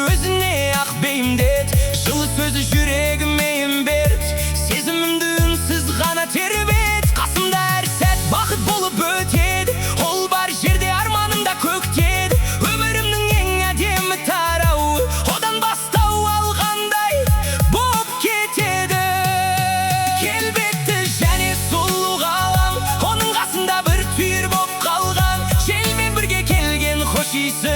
өзіне ақ бейімдет, жылы сөзі жүрегіме ем берт, сезімімді үнсіз ғана тербет. Қасымда әр сәт бақыт болып өтеді, ол бар жерде арманымда көктеді. Өмірімнің ең әдемі тарауы, одан бастау алғандай боп кетеді. Келбетті және сұлу ғалам, оның қасында бір түйір боп қалған. Желмен бірге келген хош иісі,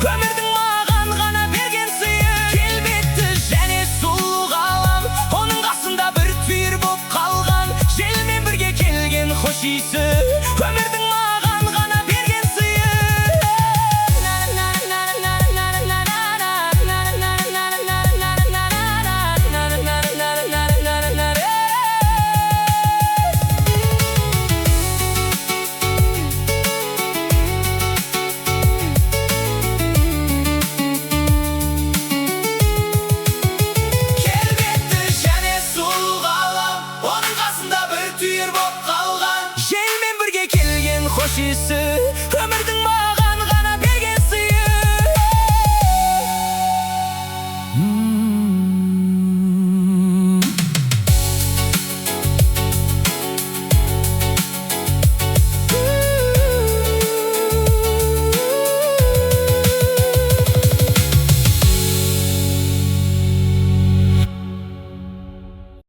өмірдің маған ғана берген сыйы. Келбетті және сұлу ғалам, оның қасында бір түйір боп қалған. Желмен бірге келген хош иісі, өмірдің маған ғана берген сыйы. Келбетті және сұлу ғалам, оның қасында бір түйір боп қалған. Желмен бірге келген хош иісі, өмірдің